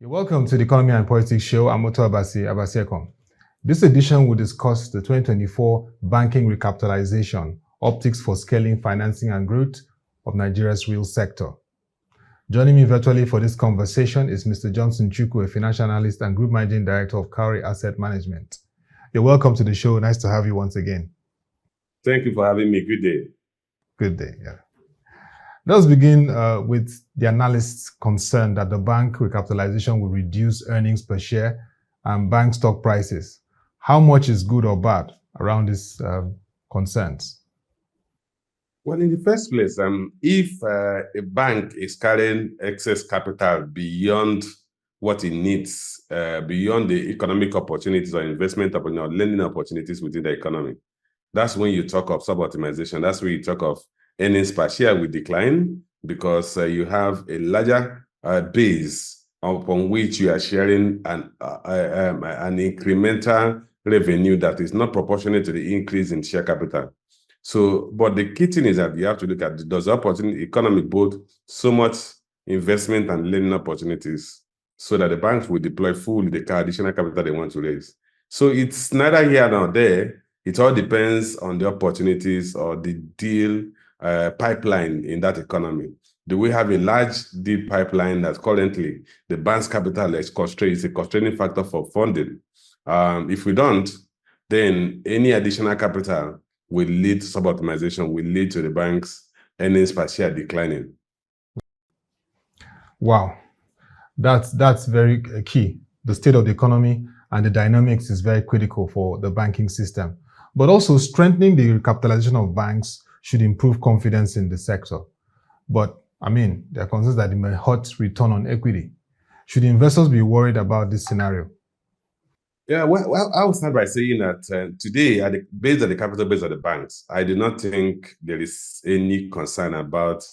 You're welcome to the Economy and Politics Show. I'm Ottoabasi Abasiekong. This edition will discuss the 2024 Banking Recapitalization, Optics for Scaling Financing and Growth of Nigeria's Real Sector. Joining me virtually for this conversation is Mr. Johnson Chukwu, a financial analyst and Group Managing Director of Cowry Asset Management. You're welcome to the show. Nice to have you once again. Thank you for having me. Good day. Good day, yeah. Let's begin with the analyst's concern that the bank recapitalization will reduce earnings per share and bank stock prices. How much is good or bad around these concerns? Well, in the first place, if a bank is carrying excess capital beyond what it needs, beyond the economic opportunities or investment or lending opportunities within the economy, that's when you talk of sub-optimization. That's when you talk of earnings per share will decline because you have a larger base upon which you are sharing an incremental revenue that is not proportionate to the increase in share capital. So, but the key thing is that you have to look at, does the opportunity economy both so much investment and lending opportunities so that the banks will deploy fully the additional capital they want to raise. So it's neither here nor there. It all depends on the opportunities or the deal pipeline in that economy. Do we have a large deal pipeline that currently the bank's capital is a constraining factor for funding? If we don't, then any additional capital will lead to sub-optimization, will lead to the bank's earnings per share declining. Wow, that's very key. The state of the economy and the dynamics is very critical for the banking system. But also strengthening the recapitalization of banks should improve confidence in the sector. But there are concerns that it may hurt return on equity. Should investors be worried about this scenario? Yeah, well, I will start by saying that today, based on the capital base of the banks, I do not think there is any concern about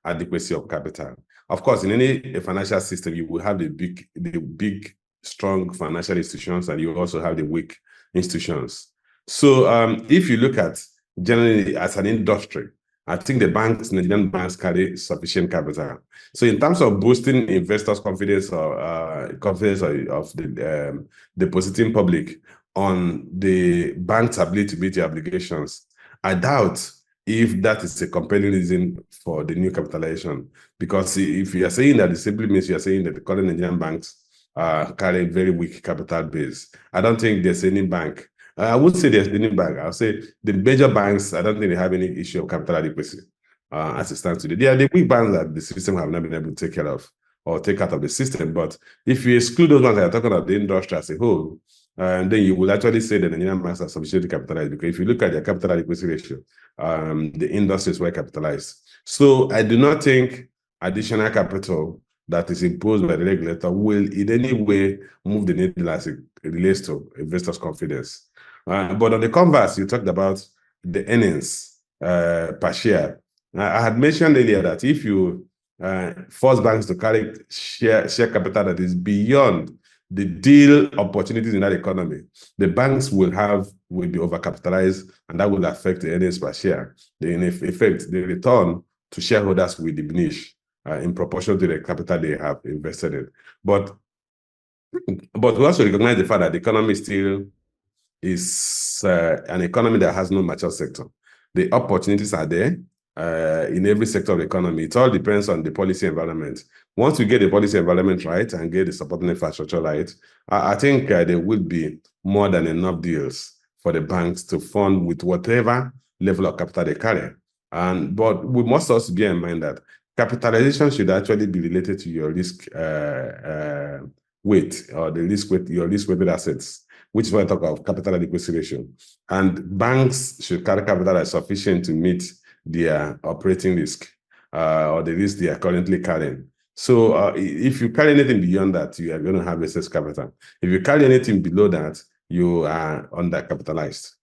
adequacy of capital. Of course, in any financial system, you will have the big, strong financial institutions, and you also have the weak institutions. So if you look at generally as an industry, I think the Nigerian banks carry sufficient capital. So in terms of boosting investors' confidence or confidence of the depositing public on the bank's ability to meet the obligations, I doubt if that is a compelling reason for the new capitalization. Because if you are saying that, it simply means you are saying that the current Nigerian banks carry a very weak capital base. I don't think there's any bank. I would say there's any bank. I'll say the major banks, I don't think they have any issue of capital adequacy as it stands today. They are the weak banks that the system have not been able to take care of or take out of the system. But if you exclude those ones that are talking about the industry as a whole, then you will actually say that the Nigerian banks are sufficiently capitalized, because if you look at their capital adequacy ratio, the industry is well capitalized. So I do not think additional capital that is imposed by the regulator will in any way move the needle as it relates to investors' confidence. But on the converse, you talked about the earnings per share. I had mentioned earlier that if you force banks to carry share capital that is beyond the deal opportunities in that economy, the banks will be overcapitalized, and that will affect the earnings per share. In effect, the return to shareholders will diminish in proportion to the capital they have invested in. But we also recognize the fact that the economy still is an economy that has no mature sector. The opportunities are there in every sector of the economy. It all depends on the policy environment. Once we get the policy environment right and get the supporting infrastructure right, I think there will be more than enough deals for the banks to fund with whatever level of capital they carry. But we must also bear in mind that capitalization should actually be related to your risk weight, or your risk-weighted assets, which is why I talk of capital adequacy ratio. And banks should carry capital that is sufficient to meet their operating risk or the risk they are currently carrying. So if you carry anything beyond that, you are going to have excess capital. If you carry anything below that, you are undercapitalized.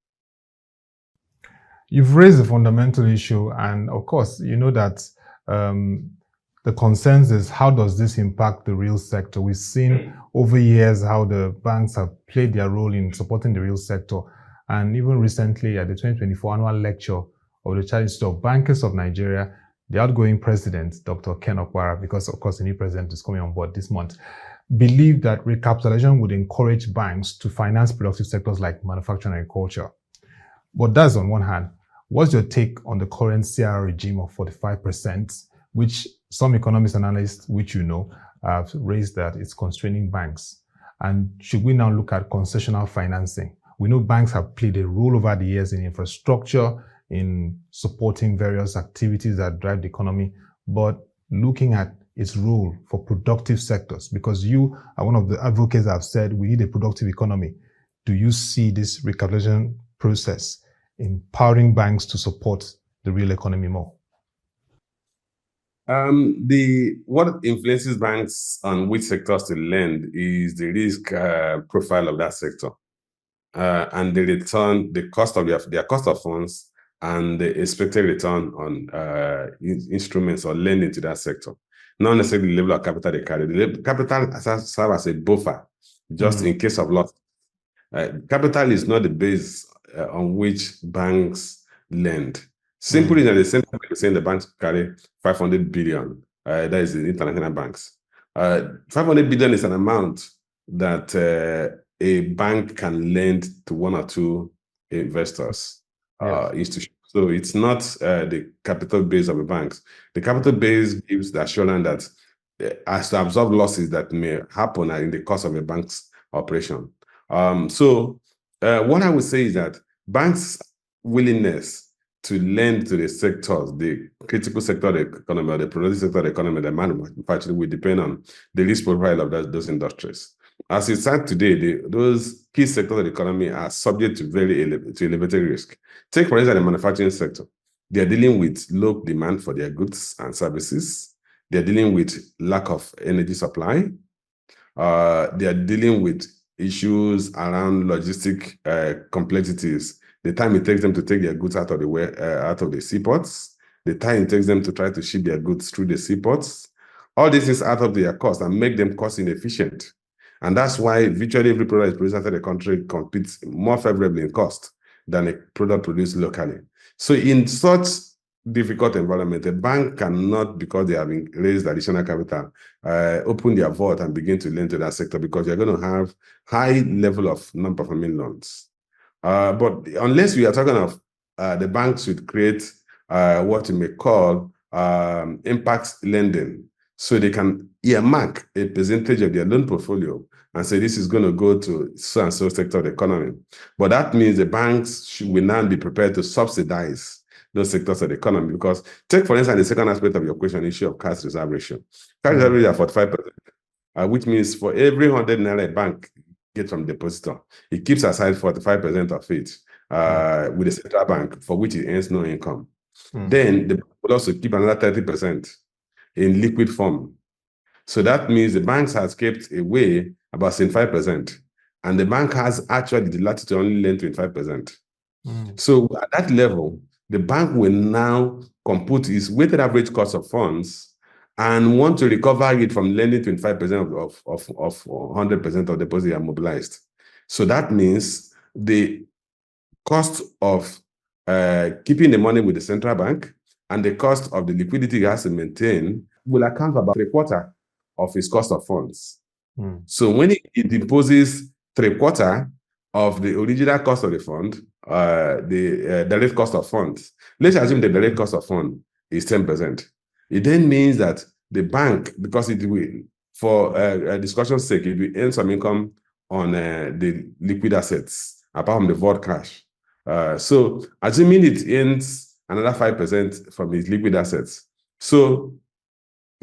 You've raised a fundamental issue, and of course, you know that the concerns is, how does this impact the real sector? We've seen over years how the banks have played their role in supporting the real sector. And even recently at the 2024 annual lecture of the Chartered Institute of Bankers of Nigeria, the outgoing president, Dr. Ken Okwara, because of course the new president is coming on board this month, believe that recapitalization would encourage banks to finance productive sectors like manufacturing and agriculture. But that's on one hand. What's your take on the current CR regime of 45%, which some economists and analysts, which you know, have raised that it's constraining banks? And should we now look at concessional financing? We know banks have played a role over the years in infrastructure, in supporting various activities that drive the economy, but looking at its role for productive sectors, because you are one of the advocates that have said we need a productive economy. Do you see this recapitalization process empowering banks to support the real economy more? What influences banks on which sectors to lend is the risk profile of that sector, and the return, the cost of their cost of funds, and the expected return on instruments or lending to that sector. Not necessarily the level of capital they carry. The capital serves as a buffer just in case of loss. Capital is not the base on which banks lend. Simply, the central bank is saying the banks carry 500 billion. That is the international banks. 500 billion is an amount that a bank can lend to one or two investors. Yes. So it's not the capital base of the banks. The capital base gives the assurance that as to absorb losses that may happen in the course of a bank's operation. So what I would say is that banks' willingness to lend to the sectors, the critical sector of the economy, or the productive sector of the economy, the manufacturing, will depend on the risk profile of those industries. As it stands today, those key sectors of the economy are subject to elevated risk. Take, for instance, the manufacturing sector. They are dealing with low demand for their goods and services. They are dealing with lack of energy supply. They are dealing with issues around logistic complexities. The time it takes them to take their goods out of the seaports, the time it takes them to try to ship their goods through the seaports, all this is out of their cost and make them cost inefficient. And that's why virtually every product produced outside the country competes more favorably in cost than a product produced locally. So in such difficult environment, a bank cannot, because they have raised additional capital, open their vault and begin to lend to that sector, because you're going to have high level of non-performing loans. But unless we are talking of the banks should create what you may call impact lending, so they can earmark a percentage of their loan portfolio and say this is going to go to so and so sector of the economy. But that means the banks will now be prepared to subsidize those sectors of the economy. Because take, for instance, the second aspect of your question, issue of cash reserve ratio. Cash reserve ratio is 45%, which means for every 100 naira a bank gets from depositor, it keeps aside 45% of it with the central bank, for which it earns no income. Then the bank will also keep another 30% in liquid form. So that means the banks has kept away about 75%, and the bank has actually the latitude to only lend 25%. So at that level, the bank will now compute its weighted average cost of funds and want to recover it from lending 25% of 100% of deposit are mobilized. So that means the cost of keeping the money with the central bank and the cost of the liquidity it has to maintain will account for about 3/4 of its cost of funds. So when it imposes 3/4 of the original cost of the fund, the direct cost of funds, let's assume the direct cost of fund is 10%. It then means that the bank, because it will, for a discussion's sake, it will earn some income on the liquid assets, apart from the vault cash. So assuming it earns another 5% from its liquid assets, so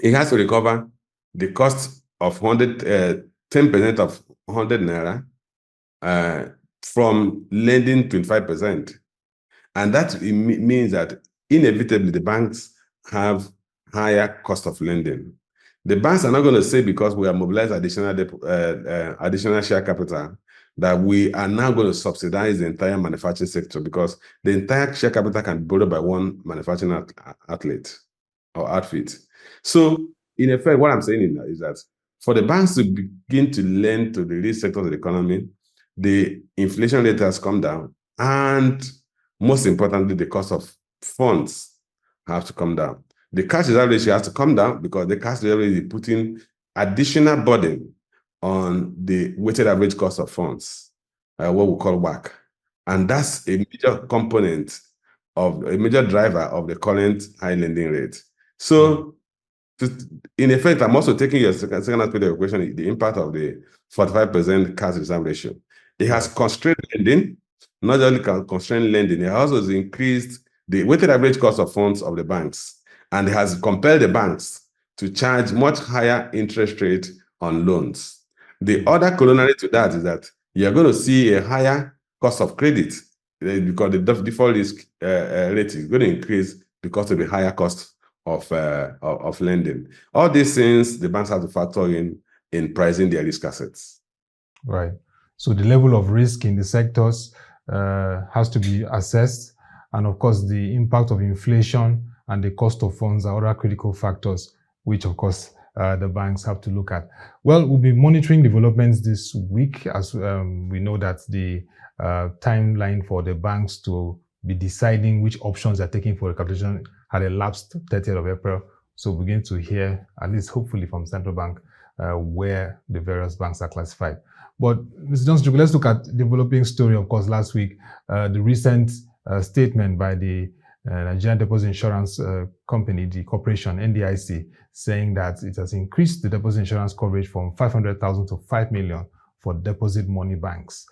it has to recover the cost of 10% of 100 naira from lending 25%. And that means that inevitably the banks have higher cost of lending. The banks are not going to say, because we have mobilized additional share capital, that we are now going to subsidize the entire manufacturing sector, because the entire share capital can be borrowed by one manufacturing outlet or outfit. So in effect, what I'm saying is that for the banks to begin to lend to the real sectors of the economy, the inflation rate has come down, and most importantly, the cost of funds have to come down. The cash reserve ratio has to come down, because the cash reserve ratio is putting additional burden on the weighted average cost of funds, what we call WACC. And that's a major component of a major driver of the current high lending rate. So in effect, I'm also taking your second aspect of the equation, the impact of the 45% cash reserve ratio. It has constrained lending, not only constrained lending, it also has increased the weighted average cost of funds of the banks, and it has compelled the banks to charge much higher interest rate on loans. The other corollary to that is that you're going to see a higher cost of credit because the default risk rate is going to increase because of the higher cost of lending. All these things the banks have to factor in pricing their risk assets. Right. So the level of risk in the sectors has to be assessed, and of course the impact of inflation and the cost of funds are other critical factors which of course the banks have to look at. Well, we'll be monitoring developments this week, as we know that the timeline for the banks to be deciding which options they're taking for recapitalization had elapsed 30th of April. So we're going to hear, at least hopefully from Central Bank, where the various banks are classified. But Mr. Johnson, let's look at the developing story, of course, last week, the recent statement by the Nigerian Deposit Insurance Company, the corporation, NDIC, saying that it has increased the deposit insurance coverage from 500,000 to 5 million for deposit money banks.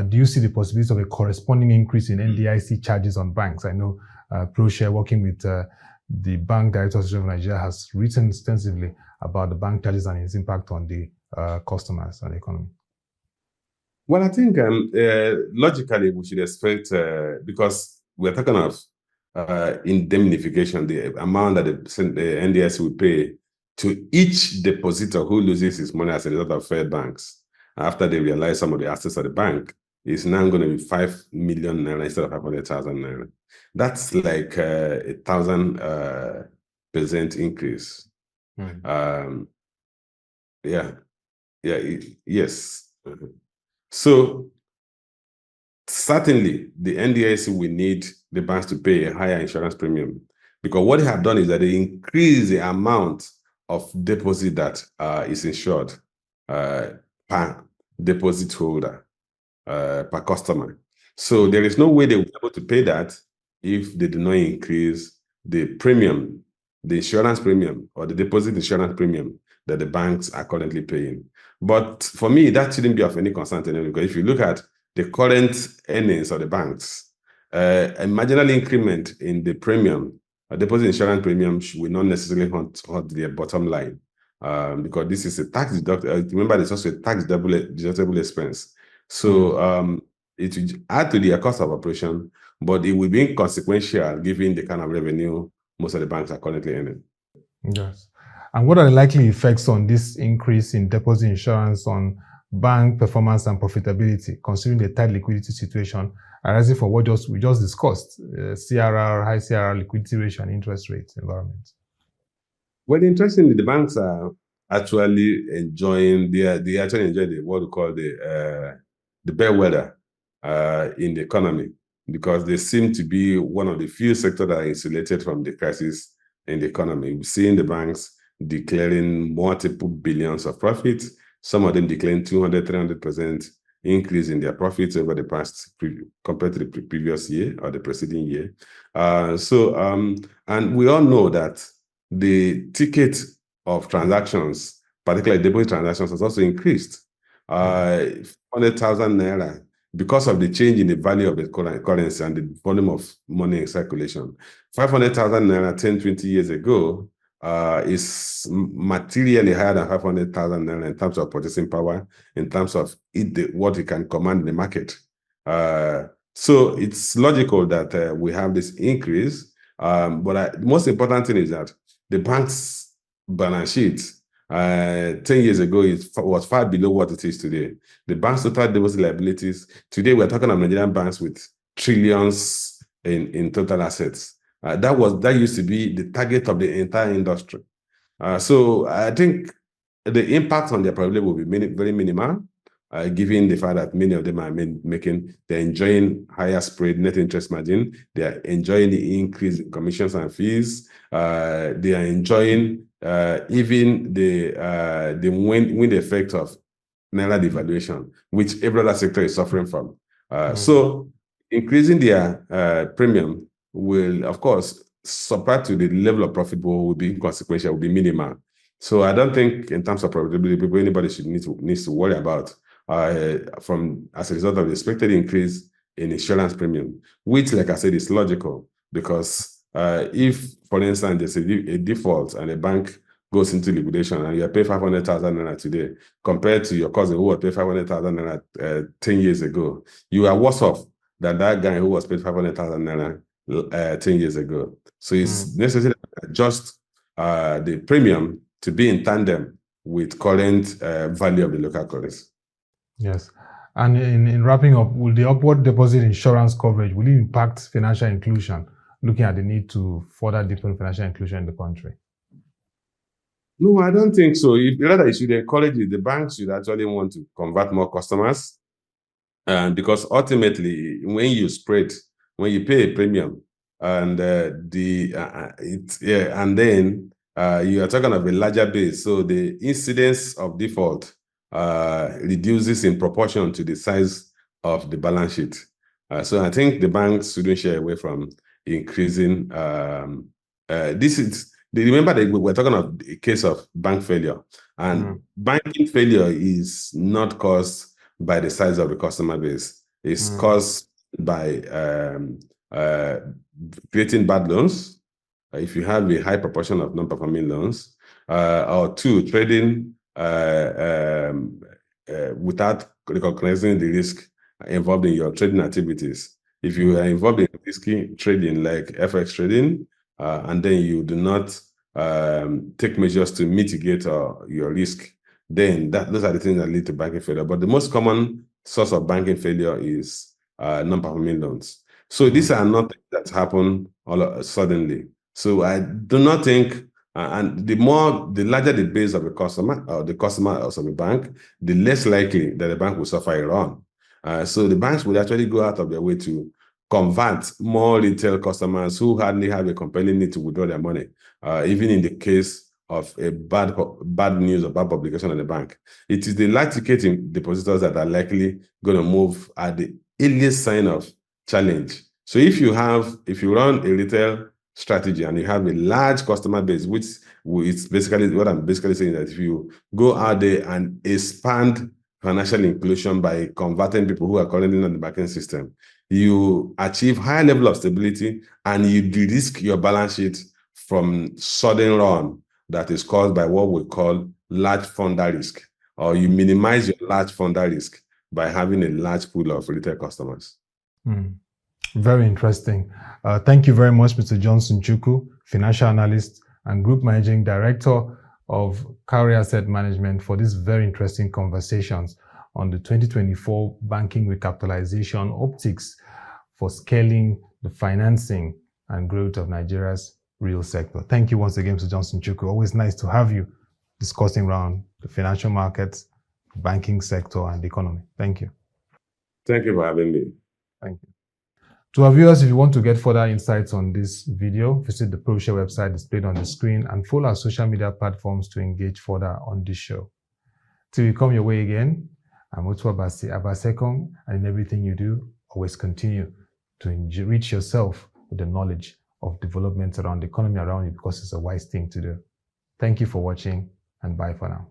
Do you see the possibility of a corresponding increase in NDIC charges on banks? I know ProShare, working with the Bank Directors Association of Nigeria, has written extensively about the bank charges and its impact on the customers and the economy. Well, I think logically we should expect, because we're talking of indemnification, the amount that the NDIC will pay to each depositor who loses his money as a result of failed banks after they realize some of the assets of the bank is now going to be 5 million naira instead of 500,000 naira. That's like 1,000% increase. Yes. So certainly the NDIC will need the banks to pay a higher insurance premium, because what they have done is that they increase the amount of deposit that is insured per deposit holder, per customer. So there is no way they will be able to pay that if they do not increase the premium, the insurance premium or the deposit insurance premium that the banks are currently paying. But for me, that shouldn't be of any concern to them, because if you look at the current earnings of the banks, a marginal increment in the premium, a deposit insurance premium, will not necessarily hurt their bottom line, because this is a tax deductible. Remember, it's also a tax deductible expense. So it will add to their cost of operation, but it will be inconsequential given the kind of revenue most of the banks are currently earning. Yes. And what are the likely effects on this increase in deposit insurance on bank performance and profitability, considering the tight liquidity situation arising from what we just discussed, CRR, high CRR, liquidity ratio, and interest rate environment? Well, interestingly, the banks are actually enjoying what we call the bellwether in the economy, because they seem to be one of the few sectors that are insulated from the crisis in the economy. We've seen the banks declaring multiple billions of profits, some of them declaring 200, 300% increase in their profits over the past, compared to the previous year or the preceding year. And we all know that the ticket of transactions, particularly deposit transactions, has also increased. 100,000 naira, because of the change in the value of the currency and the volume of money in circulation. 500,000 naira 10, 20 years ago is materially higher than 500,000 naira in terms of purchasing power, in terms of what it can command in the market. So it's logical that we have this increase. But the most important thing is that the bank's balance sheet 10 years ago was far below what it is today. The bank's total deposit liabilities, today we're talking of Nigerian banks with trillions in total assets. That used to be the target of the entire industry. So I think the impact on their profitability will be very minimal, given the fact that many of them are they're enjoying higher spread net interest margin, they're enjoying the increase in commissions and fees, they are enjoying even the wind effect of naira devaluation, which every other sector is suffering from. So increasing their premium will, of course, subtract to the level of profit, but will be inconsequential, will be minimal. So I don't think in terms of profitability, anybody needs to worry about as a result of the expected increase in insurance premium, which, like I said, is logical because if, for instance, there's a default and a bank goes into liquidation and you pay 500,000 naira today compared to your cousin who was paid 500,000 naira 10 years ago, you are worse off than that guy who was paid 500,000 naira 10 years ago. So it's necessary to adjust the premium to be in tandem with current value of the local currency. Yes. And in wrapping up, will the upward deposit insurance coverage, will it impact financial inclusion, looking at the need to further deepen financial inclusion in the country? No, I don't think so. Rather, it should encourage it. The banks should actually want to convert more customers. Because ultimately, when you pay a premium, and and then you are talking of a larger base, so the incidence of default reduces in proportion to the size of the balance sheet. So I think the banks shouldn't shy away from increasing. Remember that we're talking of a case of bank failure, and banking failure is not caused by the size of the customer base. It's caused by creating bad loans. If you have a high proportion of non-performing loans, or two, trading without recognizing the risk involved in your trading activities. If you are involved in risky trading like FX trading, and then you do not take measures to mitigate your risk, then those are the things that lead to banking failure. But the most common source of banking failure is non-performing loans. So these are not things that happen suddenly. So I do not think, and the larger the base of a customer or the customer of a bank, the less likely that the bank will suffer a run. So the banks would actually go out of their way to convert more retail customers who hardly have a compelling need to withdraw their money, even in the case of a bad news or bad publication on the bank. It is the large ticket depositors that are likely going to move at the earliest sign of challenge. So if you run a retail strategy and you have a large customer base, which it's basically what I'm basically saying, that if you go out there and expand financial inclusion by converting people who are currently in the banking system, you achieve higher level of stability and you de-risk your balance sheet from sudden run that is caused by what we call large funder risk, or you minimize your large funder risk by having a large pool of retail customers. Very interesting. Thank you very much, Mr. Johnson Chukwu, financial analyst and group managing director of Cowry Asset Management, for these very interesting conversations on the 2024 banking recapitalization optics for scaling the financing and growth of Nigeria's real sector. Thank you once again, Mr. Johnson Chukwu. Always nice to have you discussing around the financial markets, banking sector, and the economy. Thank you. Thank you for having me. Thank you. To our viewers, if you want to get further insights on this video, visit the ProShare website displayed on the screen and follow our social media platforms to engage further on this show. Till we come your way again, I'm Ottoabasi Abasiekong, and in everything you do, always continue to enrich yourself with the knowledge of developments around the economy around you, because it's a wise thing to do. Thank you for watching, and bye for now.